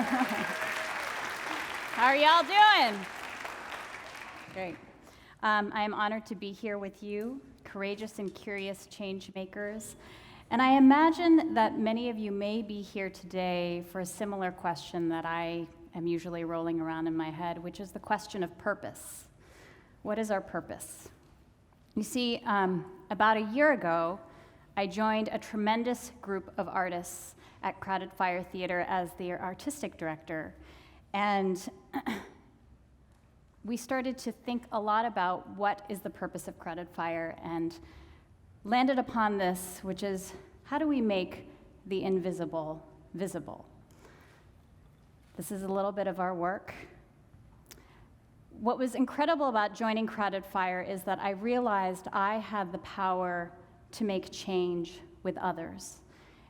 How are y'all doing? Great. I am honored to be here with you, courageous and curious change makers. And I imagine that many of you may be here today for a similar question that I am usually rolling around in my head, which is the question of purpose. What is our purpose? You see, about a year ago, I joined a tremendous group of artists at Crowded Fire Theater as their artistic director. And we started to think a lot about what is the purpose of Crowded Fire and landed upon this, which is how do we make the invisible visible? This is a little bit of our work. What was incredible about joining Crowded Fire is that I realized I had the power to make change with others.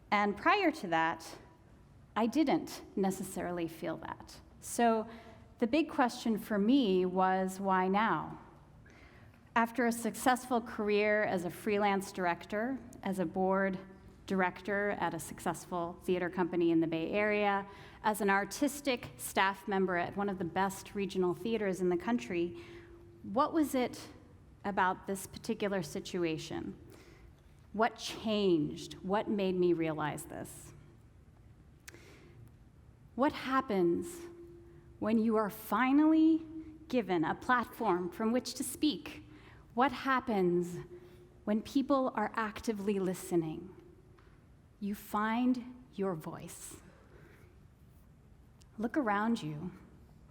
And prior to that, I didn't necessarily feel that. So the big question for me was, why now? After a successful career as a freelance director, as a board director at a successful theater company in the Bay Area, as an artistic staff member at one of the best regional theaters in the country, what was it about this particular situation? What changed? What made me realize this? What happens when you are finally given a platform from which to speak? What happens when people are actively listening? You find your voice. Look around you.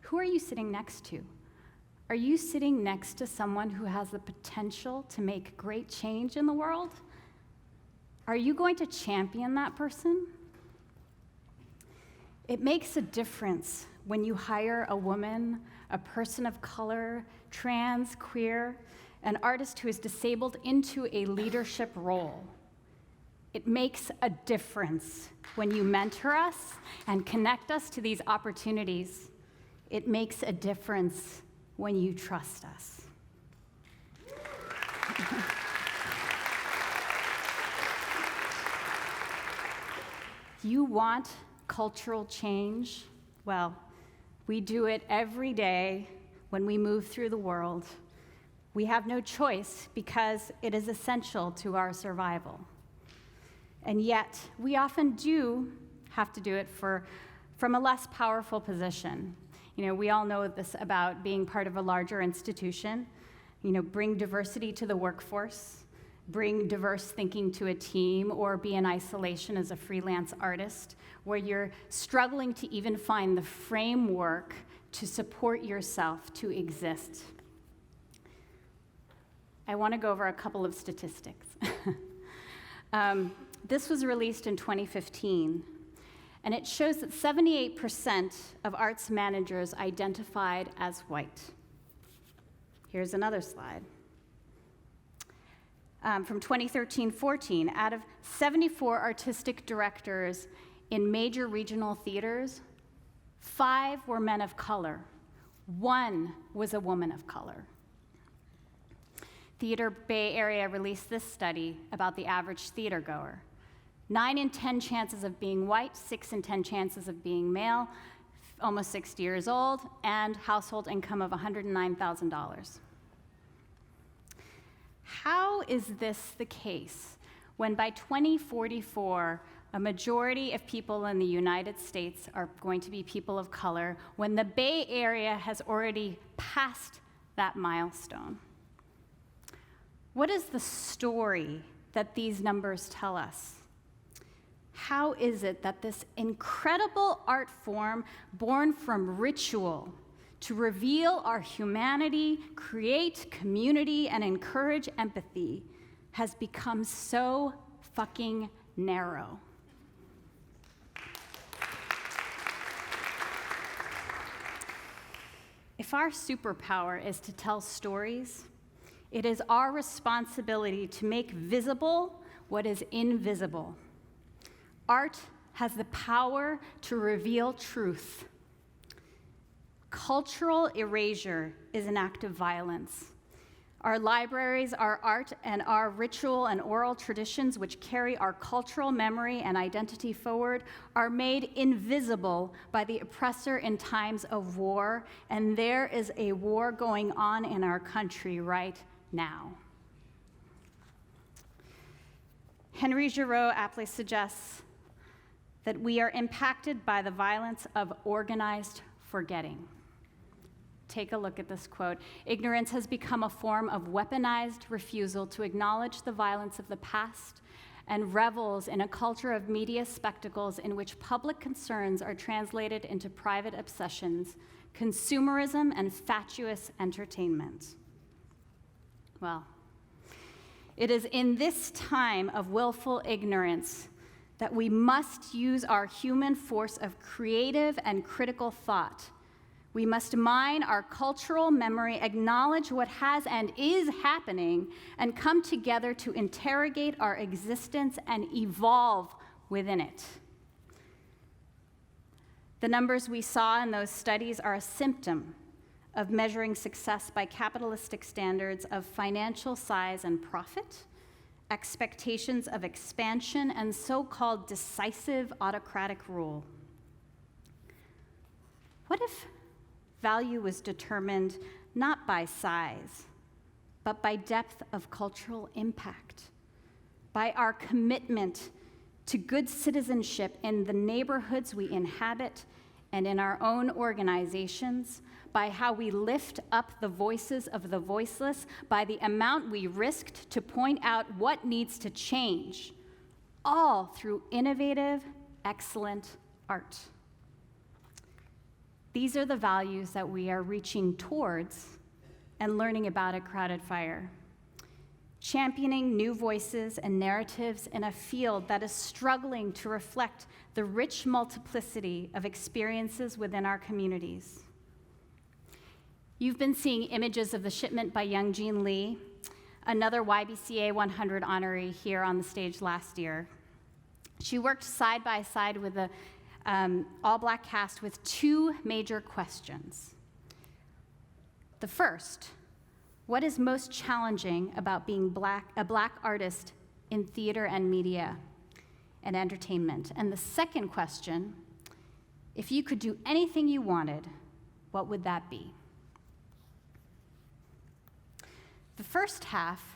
Who are you sitting next to? Are you sitting next to someone who has the potential to make great change in the world? Are you going to champion that person? It makes a difference when you hire a woman, a person of color, trans, queer, an artist who is disabled into a leadership role. It makes a difference when you mentor us and connect us to these opportunities. It makes a difference when you trust us. You want cultural change? Well, we do it every day when we move through the world. We have no choice because it is essential to our survival. And yet, we often do have to do it from a less powerful position. You know, we all know this about being part of a larger institution. You know, bring diversity to the workforce, bring diverse thinking to a team, or be in isolation as a freelance artist, where you're struggling to even find the framework to support yourself to exist. I want to go over a couple of statistics. This was released in 2015, and it shows that 78% of arts managers identified as white. Here's another slide. From 2013-14, out of 74 artistic directors in major regional theaters, 5 were men of color. 1 was a woman of color. Theater Bay Area released this study about the average theater goer. 9 in 10 chances of being white, 6 in 10 chances of being male, almost 60 years old, and household income of $109,000. How is this the case when by 2044, a majority of people in the United States are going to be people of color, when the Bay Area has already passed that milestone? What is the story that these numbers tell us? How is it that this incredible art form, born from ritual, to reveal our humanity, create community, and encourage empathy, has become so fucking narrow? If our superpower is to tell stories, it is our responsibility to make visible what is invisible. Art has the power to reveal truth. Cultural erasure is an act of violence. Our libraries, our art, and our ritual and oral traditions, which carry our cultural memory and identity forward, are made invisible by the oppressor in times of war, and there is a war going on in our country right now. Henry Giroux aptly suggests that we are impacted by the violence of organized forgetting. Take a look at this quote. Ignorance has become a form of weaponized refusal to acknowledge the violence of the past and revels in a culture of media spectacles in which public concerns are translated into private obsessions, consumerism, and fatuous entertainment. Well, it is in this time of willful ignorance that we must use our human force of creative and critical thought. We must mine our cultural memory, acknowledge what has and is happening, and come together to interrogate our existence and evolve within it. The numbers we saw in those studies are a symptom of measuring success by capitalistic standards of financial size and profit, expectations of expansion, and so-called decisive autocratic rule. What if value was determined not by size, but by depth of cultural impact, by our commitment to good citizenship in the neighborhoods we inhabit and in our own organizations, by how we lift up the voices of the voiceless, by the amount we risked to point out what needs to change, all through innovative, excellent art. These are the values that we are reaching towards and learning about at Crowded Fire. Championing new voices and narratives in a field that is struggling to reflect the rich multiplicity of experiences within our communities. You've been seeing images of the shipment by Young Jean Lee, another YBCA 100 honoree here on the stage last year. She worked side by side with the all-black cast with two major questions. The first, what is most challenging about being a black artist in theater and media and entertainment? And the second question, if you could do anything you wanted, what would that be? The first half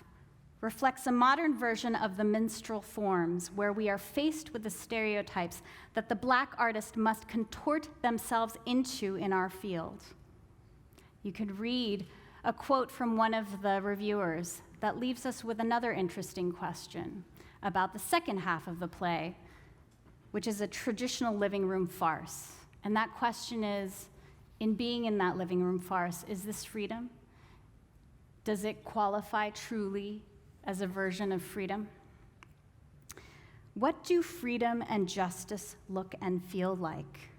reflects a modern version of the minstrel forms, where we are faced with the stereotypes that the black artist must contort themselves into in our field. You could read a quote from one of the reviewers that leaves us with another interesting question about the second half of the play, which is a traditional living room farce. And that question is, in being in that living room farce, is this freedom? Does it qualify truly as a version of freedom? What do freedom and justice look and feel like?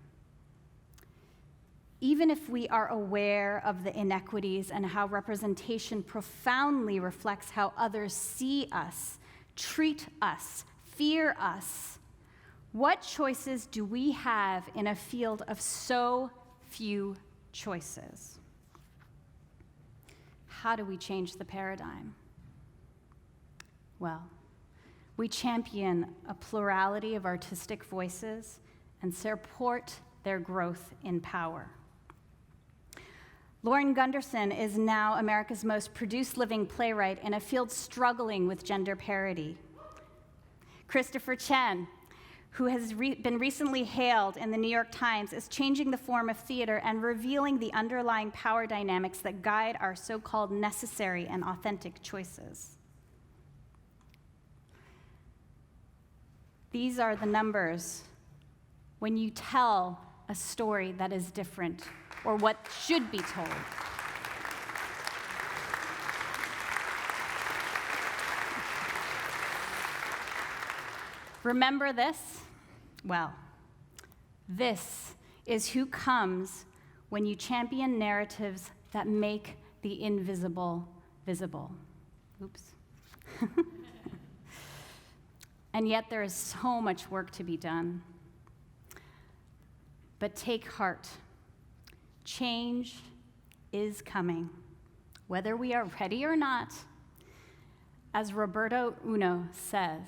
Even if we are aware of the inequities and how representation profoundly reflects how others see us, treat us, fear us, what choices do we have in a field of so few choices? How do we change the paradigm? Well, we champion a plurality of artistic voices and support their growth in power. Lauren Gunderson is now America's most produced living playwright in a field struggling with gender parity. Christopher Chen, who has been recently hailed in the New York Times, is changing the form of theater and revealing the underlying power dynamics that guide our so-called necessary and authentic choices. These are the numbers when you tell a story that is different, or what should be told. Remember this? Well, this is who comes when you champion narratives that make the invisible visible. Oops. And yet there is so much work to be done. But take heart. Change is coming. whether we are ready or not, as Roberto Uno says,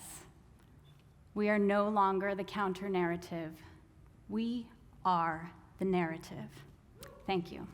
we are no longer the counter-narrative. We are the narrative. Thank you.